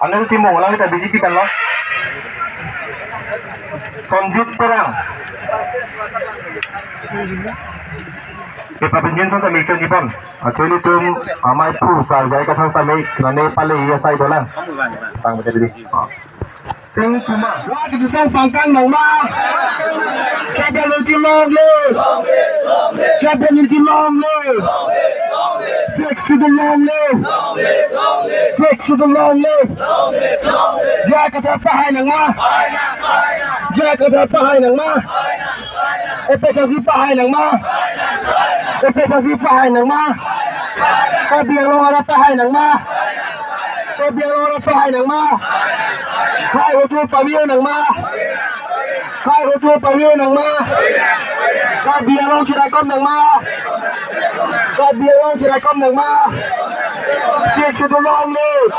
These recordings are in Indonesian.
Ano yung timong lang kita BJP kan lo? Sonjit terang. Papinggan sa tamig sa Nippon. Actually tum amay pu sa jay ka sa may kanay pala iya sa idolan. Pang materi. Sing Puma. Wa kita sang pangkang nang ma. Capability long live. Capability long live. Six to the long live. Six to the long live. Jay ka sa pahay nang ma. Jay ka sa pahay nang ma. Epesasi pahay nang ma. Epesasi pahay nang ma. Kabiang longarat pahay nang ma. Kabiang longarat pahay nang ma. Kai hotu pamiyo nang ma. Kai hotu pamiyo nang ma. Kabiang long chirakom nang ma. Kabiang long chirakom nang ma. Six to the long live.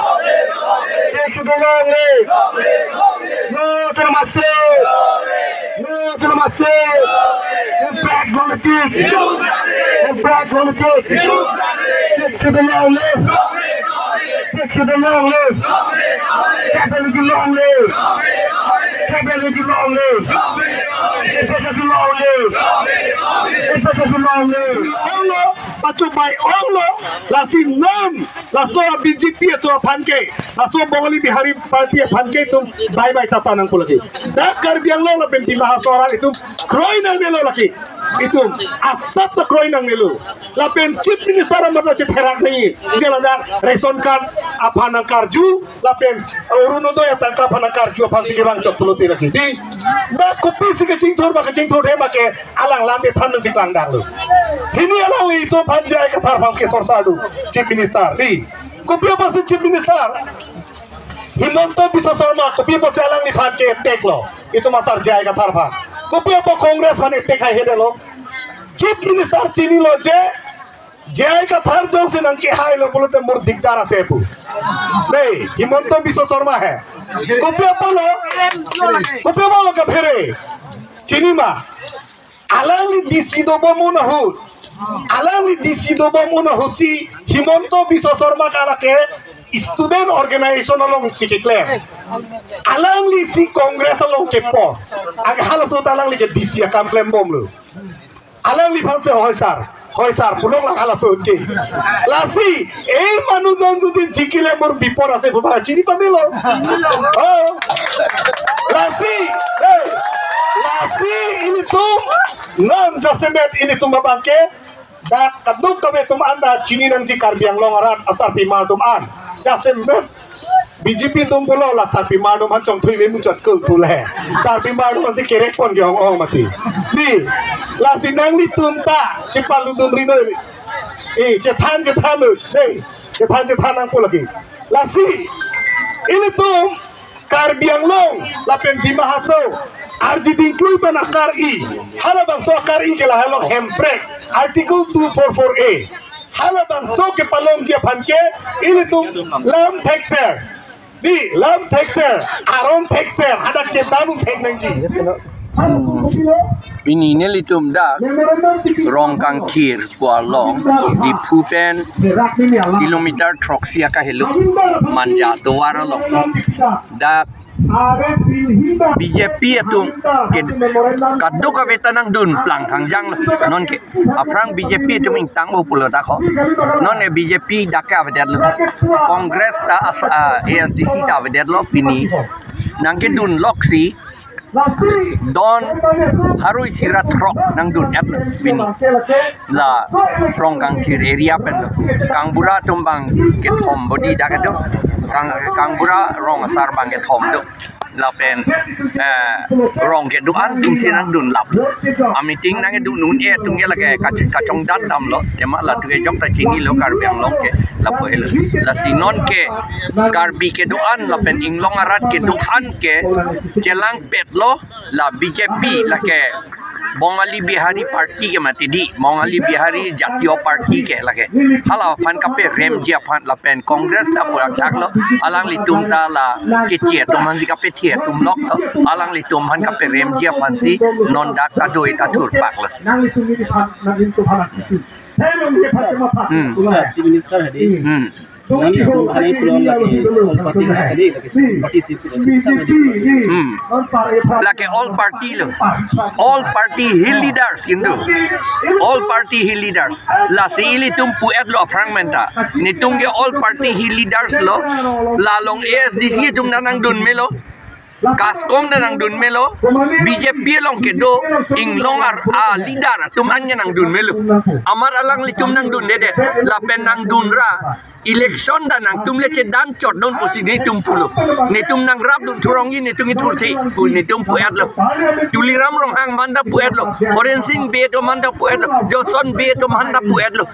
Six to the long live. No to the massive. No to the massive. Impact politics. Impact politics. Six to the long live. Six to the long live. Capability long live. Capability long live. Efficiency long live. Efficiency long live. Onglo, pacubay onglo, lasim nam, laso BJP itu panke, laso Bengali Bihari Party panke itu bye-bye tatanang pulaki. Dak karbiang lo la penti mahasora itu kroy nang nelo laki. Itu asap tak kroy nang nelo. La pen chief minister amat cip herak nih. Jalan reson card apa nang karju, la pen uruno do ya tangkap nang karju apa sih kerang cop peluti lagi. Di dak kopi sih kecing thor hema ke alang lambe tan sih kerang dah lo. Ini alang itu panjai ke tarfas ke sorsadu chief minister. Di kopi apa sih chief minister? Himanto bisa sorma kopi apa sih alang ni pan ke tek lo. Itu masar jai ke tarfas. Kopi apa kongres mana tek hai hede lo. Chief minister chini lo je jai ka thar jong se nang ke hai lo bolte mur dikdar ase pu nei himanto biswa sarma hai kopya palo ka phere chini ma alangi disido bomu na hu alangi disido bomu na husi himanto biswa sarma kala ke student organization along sikikler alangi si congress along ke po ag halaso talangi ke disia kamplem bom lo alangi phanse hoysar punong lang ala sunki lasi manujon judi jikile mor bipor ase baba chini pamelo oh lasi ini tum non jasemet ini tum babangke da kaduk kabe tum anda chini nang ji karbiang longarat asar pima tum an jasemet BJP tum bolo la sarpi madum han chong thui me mu chat kul tu le sarpi madum asi kerek pon gyong ong mati ni la sinang ni tum ta chipalu tum rino chethan nei chethan nang po lagi la si ini tum karbiang long la pen di mahaso arji include banakar halabang so kar ke la halo hembrek article 244A halabang so ke palong dia panke ini tum lam taxer di lam taxer aron taxer ada cetanung tek nang ji ini nelitum dak rong kang kir kualong di pupen kilometer troksia ka heluk manja doara lo dak BJP itu kaduk ka vetanang dun plang hangjang non ke aprang BJP itu mintang popular dak ho non e BJP daka vedet lo kongres ta ASDC ta vedet lo pini nang ke dun loksi don harui sirat rok nang dun at pini la rong kang kir area pen kang bura tumbang ke thom body dak do kang bura rong asar bang ke thom do la pen rong ke duan ting sinang dun lap meeting nang du nun e tung ye la ke ka chong dat dam lo tema la tu ke jok ta chini lo kar bang long ke la po hel la sinon ke kar bi ke duan la pen ing long arat ke duan ke jelang pet lo la BJP la ke Bengali Bihari Party ke mati di Bengali Bihari Jatiyo Party ke lage hala fan kape remjia fan la pen kongres ta purak tak lo alang litum ta la kecie tum han kape thie tum lok lo alang litum han kape remjia fan si non dak ta doi ta thur pak lo Chief Minister hadi Laki all party lo, all party hill leaders Hindu, all party hill leaders. La seili tum puet lo fragmenta, nitung ge all party hill leaders lo, lalong ASDC tum nanang dun melo. Kaskom na nang dun melo, BJP long kedo, ing longar leader, tumanya nang dun melo. Amar alang litum nang dun dede, lapen nang dun ra, election da nang tum leche dan chot don posi ni tum pulo. Ni tum nang rap dun turong ni tum iturti, ni tum puet lo. Tuliram rong hang manda puet lo, forensing be to manda puet lo, Johnson be to manda puet lo.